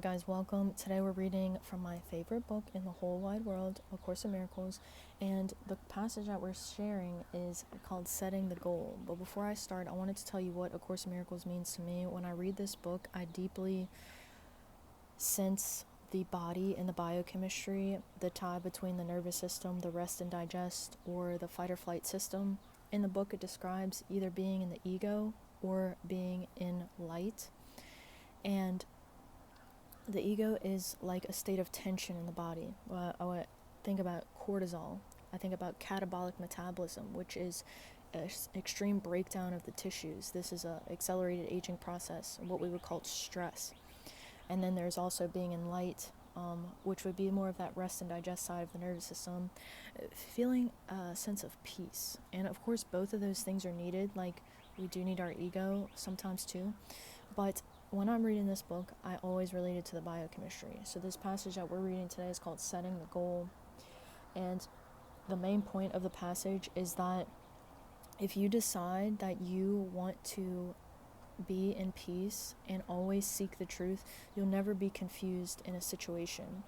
Guys, welcome. Today we're reading from my favorite book in the whole wide world, A Course in Miracles, and the passage that we're sharing is called Setting the Goal. But before I start, I wanted to tell you what A Course in Miracles means to me. When I read this book, I deeply sense the body and the biochemistry, the tie between the nervous system, the rest and digest, or the fight or flight system. In the book, it describes either being in the ego or being in light. And the ego is like a state of tension in the body. I think about cortisol. I think about catabolic metabolism, which is an extreme breakdown of the tissues. This is an accelerated aging process, what we would call stress. And then there's also being in light, which would be more of that rest and digest side of the nervous system, feeling a sense of peace. And of course, both of those things are needed. Like, we do need our ego sometimes too. But when I'm reading this book, I always relate it to the biochemistry. So this passage that we're reading today is called Setting the Goal. And the main point of the passage is that if you decide that you want to be in peace and always seek the truth, you'll never be confused in a situation.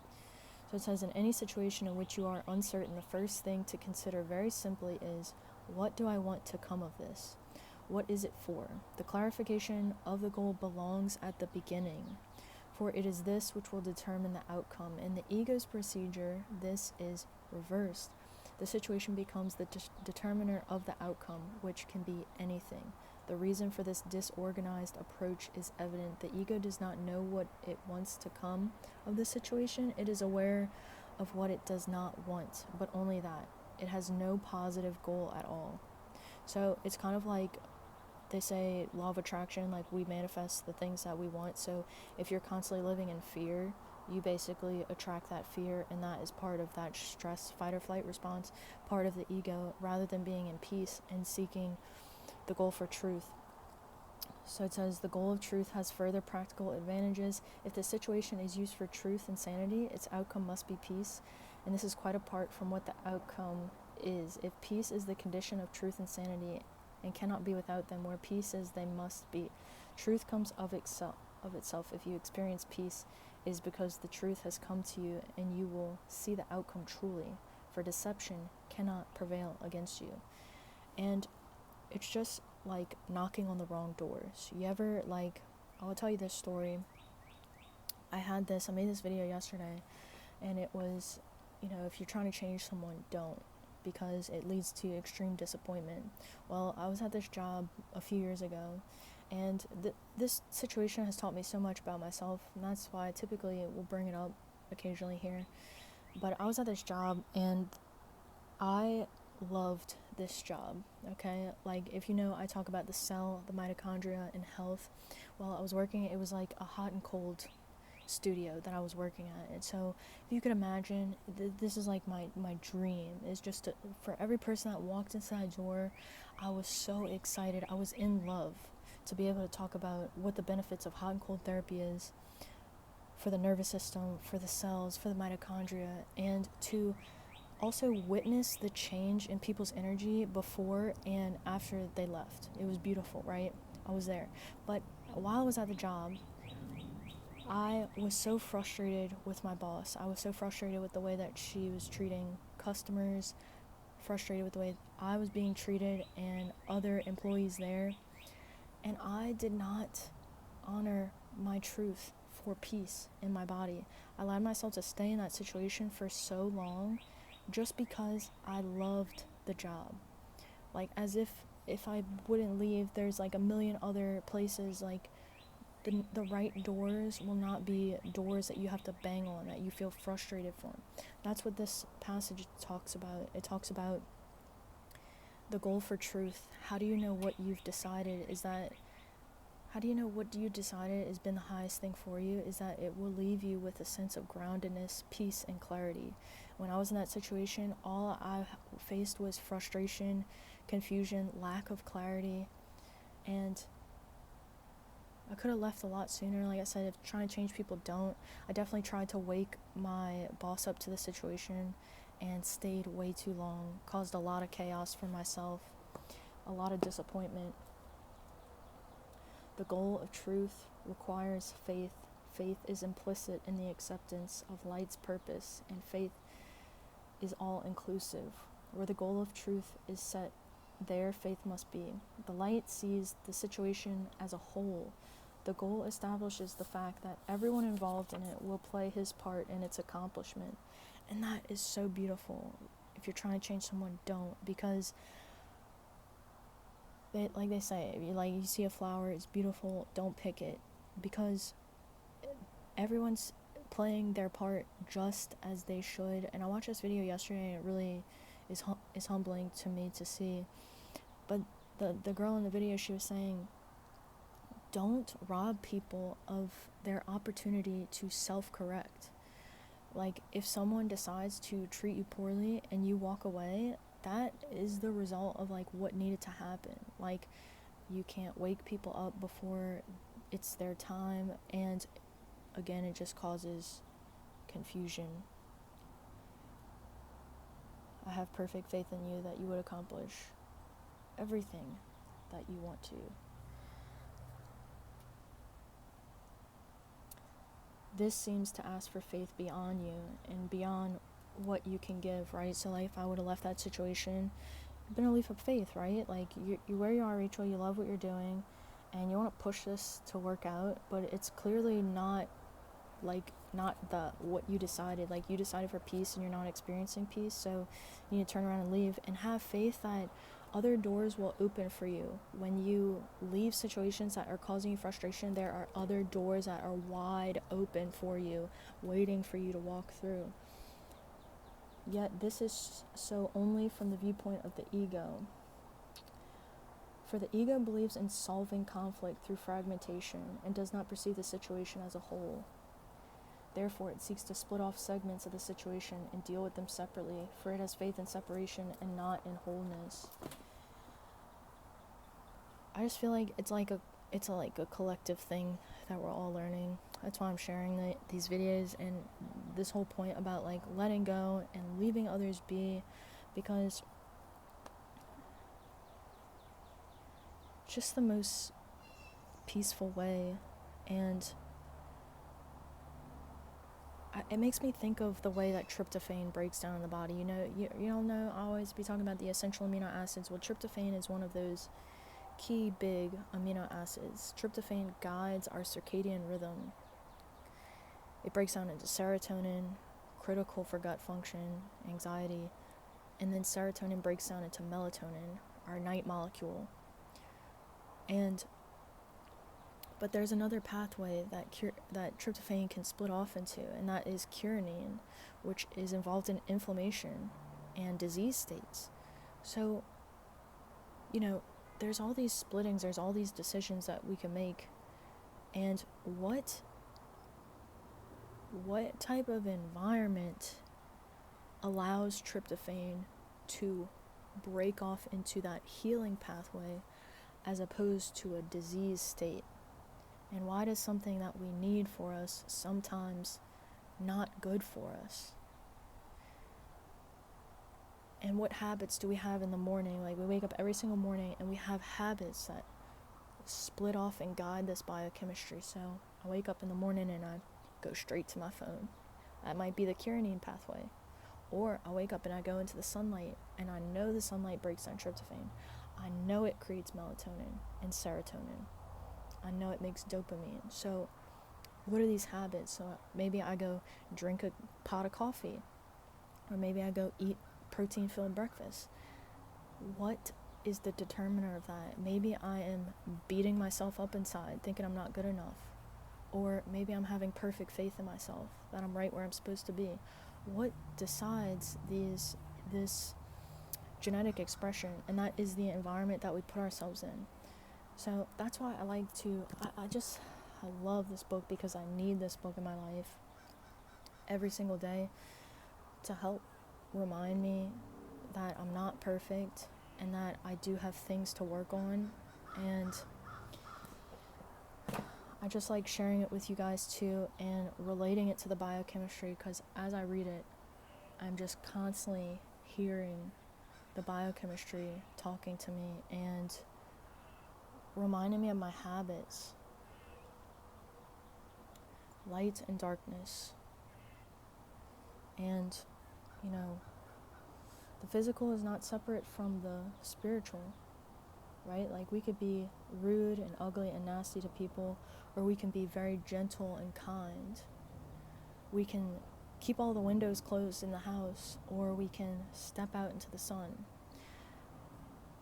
So it says, in any situation in which you are uncertain, the first thing to consider very simply is, what do I want to come of this? What is it for? The clarification of the goal belongs at the beginning, for it is this which will determine the outcome. In the ego's procedure, this is reversed. The situation becomes the determiner of the outcome, which can be anything. The reason for this disorganized approach is evident. The ego does not know what it wants to come of the situation. It is aware of what it does not want, but only that. It has no positive goal at all. So it's kind of like they say law of attraction, like we manifest the things that we want. So if you're constantly living in fear, you basically attract that fear, and that is part of that stress, fight or flight response, part of the ego, rather than being in peace and seeking the goal for truth. So it says the goal of truth has further practical advantages. If the situation is used for truth and sanity, its outcome must be peace. And this is quite apart from what the outcome is. If peace is the condition of truth and sanity and cannot be without them, where peace is, they must be. Truth comes of itself. If you experience peace, it is because the truth has come to you, and you will see the outcome truly, for deception cannot prevail against you. And it's just like knocking on the wrong doors. You ever, I'll tell you this story. I made this video yesterday, and it was, if you're trying to change someone, don't, because it leads to extreme disappointment. Well, I was at this job a few years ago, and this situation has taught me so much about myself, and that's why I typically will bring it up occasionally here. But I was at this job, and I loved this job, okay? Like, if you know, I talk about the cell, the mitochondria, and health. While I was working, it was like a hot and cold studio that I was working at. And so if you could imagine, this is like my dream, is just for every person that walked inside that door, I was so excited. I was in love to be able to talk about what the benefits of hot and cold therapy is for the nervous system, for the cells, for the mitochondria, and to also witness the change in people's energy before and after they left. It was beautiful, right? I was there. But while I was at the job, I was so frustrated with my boss. I was so frustrated with the way that she was treating customers, frustrated with the way I was being treated and other employees there. And I did not honor my truth for peace in my body. I allowed myself to stay in that situation for so long just because I loved the job. Like, as if I wouldn't leave, there's like a million other places. Like, the right doors will not be doors that you have to bang on, that you feel frustrated from. That's what this passage talks about. It talks about the goal for truth. How do you know what you've decided has been the highest thing for you? Is that it will leave you with a sense of groundedness, peace, and clarity. When I was in that situation, all I faced was frustration, confusion, lack of clarity, and I could have left a lot sooner. Like I said, if trying to change people, don't. I definitely tried to wake my boss up to the situation and stayed way too long. Caused a lot of chaos for myself, a lot of disappointment. The goal of truth requires faith, Faith is implicit in the acceptance of light's purpose, and faith is all inclusive. Where the goal of truth is set, there faith must be. The light sees the situation as a whole. The goal establishes the fact that everyone involved in it will play his part in its accomplishment. And that is so beautiful. If you're trying to change someone, don't. Because like they say, you see a flower, it's beautiful, don't pick it. Because everyone's playing their part just as they should. And I watched this video yesterday, and it really is humbling to me to see. But the girl in the video, she was saying, don't rob people of their opportunity to self-correct. Like, if someone decides to treat you poorly and you walk away, that is the result of like what needed to happen. Like, you can't wake people up before it's their time, and again, it just causes confusion. I have perfect faith in you that you would accomplish everything that you want to. This seems to ask for faith beyond you and beyond what you can give, right? So like, if I would have left that situation, I've been a leap of faith, right? Like, you're where you are, Rachel, you love what you're doing, and you want to push this to work out, but it's clearly not what you decided. Like, you decided for peace and you're not experiencing peace, so you need to turn around and leave, and have faith that other doors will open for you. When you leave situations that are causing you frustration, there are other doors that are wide open for you, waiting for you to walk through. Yet this is so only from the viewpoint of the ego. For the ego believes in solving conflict through fragmentation and does not perceive the situation as a whole. Therefore, it seeks to split off segments of the situation and deal with them separately, for it has faith in separation and not in wholeness. I just feel like it's like a collective thing that we're all learning. That's why I'm sharing these videos and this whole point about like letting go and leaving others be, because just the most peaceful way. And it makes me think of the way that tryptophan breaks down in the body. You all know I always be talking about the essential amino acids. Well, tryptophan is one of those key big amino acids. Tryptophan guides our circadian rhythm. It breaks down into serotonin, critical for gut function, anxiety, and then serotonin breaks down into melatonin, our night molecule. But there's another pathway that tryptophan can split off into, and that is kynurenine, which is involved in inflammation and disease states. So, there's all these splittings, there's all these decisions that we can make. And what type of environment allows tryptophan to break off into that healing pathway as opposed to a disease state? And why does something that we need for us sometimes not good for us? And what habits do we have in the morning? Like, we wake up every single morning and we have habits that split off and guide this biochemistry. So I wake up in the morning and I go straight to my phone. That might be the kynurenine pathway. Or I wake up and I go into the sunlight, and I know the sunlight breaks down tryptophan. I know it creates melatonin and serotonin. I know it makes dopamine. So what are these habits? So maybe I go drink a pot of coffee, or maybe I go eat protein-filled breakfast. What is the determiner of that? Maybe I am beating myself up inside, thinking I'm not good enough. Or maybe I'm having perfect faith in myself, that I'm right where I'm supposed to be. What decides this genetic expression? And that is the environment that we put ourselves in. So that's why I love this book, because I need this book in my life every single day to help remind me that I'm not perfect and that I do have things to work on. And I just like sharing it with you guys too, and relating it to the biochemistry, because as I read it, I'm just constantly hearing the biochemistry talking to me and reminding me of my habits. light and darkness. And, you know, the physical is not separate from the spiritual, right? Like, we could be rude and ugly and nasty to people, or we can be very gentle and kind. We can keep all the windows closed in the house, or we can step out into the sun.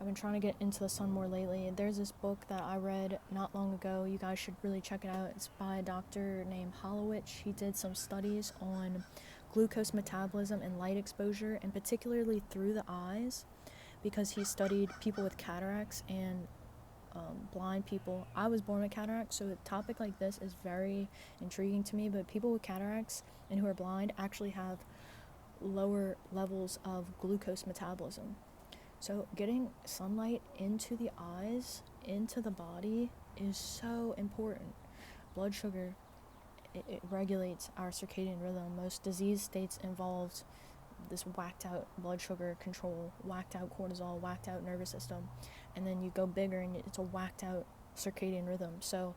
I've been trying to get into the sun more lately. There's this book that I read not long ago. You guys should really check it out. It's by a doctor named Holowich. He did some studies on glucose metabolism and light exposure, and particularly through the eyes, because he studied people with cataracts and blind people. I was born with cataracts, so a topic like this is very intriguing to me, but people with cataracts and who are blind actually have lower levels of glucose metabolism. So getting sunlight into the eyes, into the body, is so important. Blood sugar, it regulates our circadian rhythm. Most disease states involved this whacked out blood sugar control, whacked out cortisol, whacked out nervous system, and then you go bigger and it's a whacked out circadian rhythm. So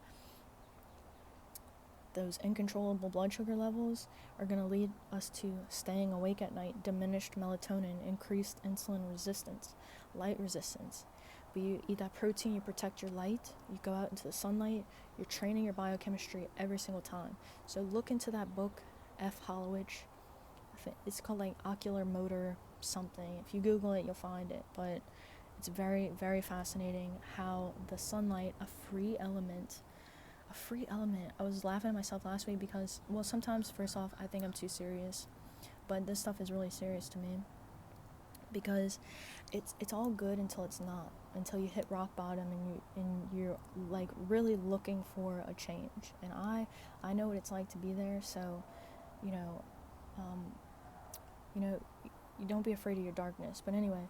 those uncontrollable blood sugar levels are going to lead us to staying awake at night, diminished melatonin, increased insulin resistance, light resistance. But you eat that protein, you protect your light, you go out into the sunlight, you're training your biochemistry every single time. So look into that book, F. Holowich. It's called like ocular motor something. If you Google it, you'll find it. But it's very, very fascinating how the sunlight, a free element. I was laughing at myself last week because, well, sometimes, first off, I think I'm too serious. But this stuff is really serious to me. Because it's all good until it's not. Until you hit rock bottom and you're like really looking for a change. And I know what it's like to be there, so, you know, you don't be afraid of your darkness. But anyway,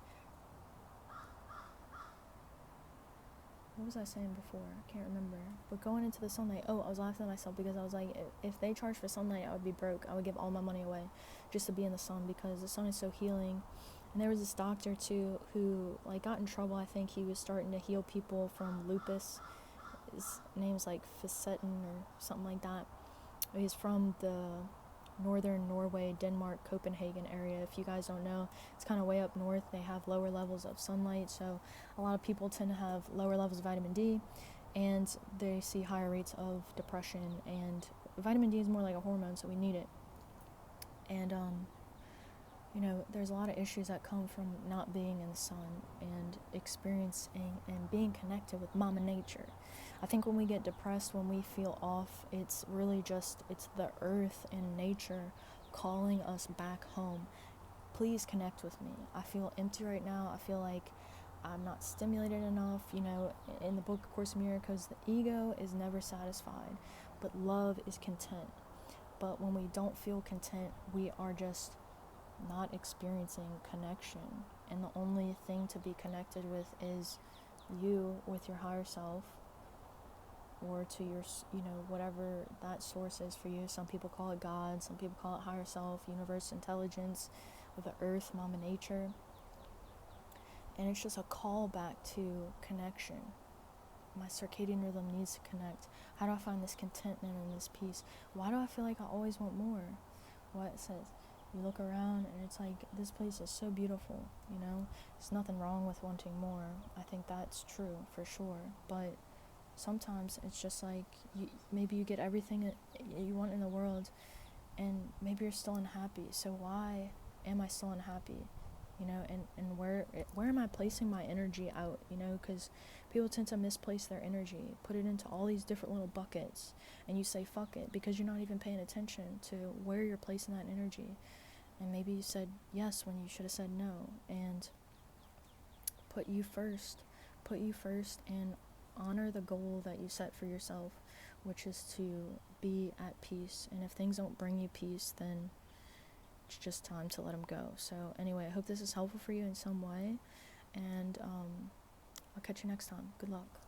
what was I saying before? I can't remember. But going into the sunlight, I was laughing at myself because I was like, if they charged for sunlight, I would be broke. I would give all my money away just to be in the sun, because the sun is so healing. And there was this doctor too who like got in trouble. I think he was starting to heal people from lupus. His name's like Fisetten or something like that. He's from the northern Norway, Denmark, Copenhagen area. If you guys don't know, it's kind of way up north. They have lower levels of sunlight, so a lot of people tend to have lower levels of vitamin D, and they see higher rates of depression. And vitamin D is more like a hormone, so we need it. And there's a lot of issues that come from not being in the sun and experiencing and being connected with Mama Nature. I think when we get depressed, when we feel off, it's really just, it's the earth and nature calling us back home. Please connect with me. I feel empty right now. I feel like I'm not stimulated enough. In the book, A Course in Miracles, the ego is never satisfied, but love is content. But when we don't feel content, we are just not experiencing connection. And the only thing to be connected with is you with your higher self, or to your, whatever that source is for you. Some people call it God, some people call it higher self, universe, intelligence, or the earth, Mama Nature. And it's just a call back to connection. My circadian rhythm needs to connect. How do I find this contentment and this peace? Why do I feel like I always want more? What it says, you look around and it's like, this place is so beautiful, There's nothing wrong with wanting more. I think that's true for sure. But sometimes it's just like, maybe you get everything that you want in the world, and maybe you're still unhappy. So why am I still unhappy? And where am I placing my energy out? Because people tend to misplace their energy, put it into all these different little buckets, and you say fuck it because you're not even paying attention to where you're placing that energy. And maybe you said yes when you should have said no. And put you first, and honor the goal that you set for yourself, which is to be at peace. And if things don't bring you peace, then it's just time to let them go. So anyway, I hope this is helpful for you in some way, and I'll catch you next time. Good luck.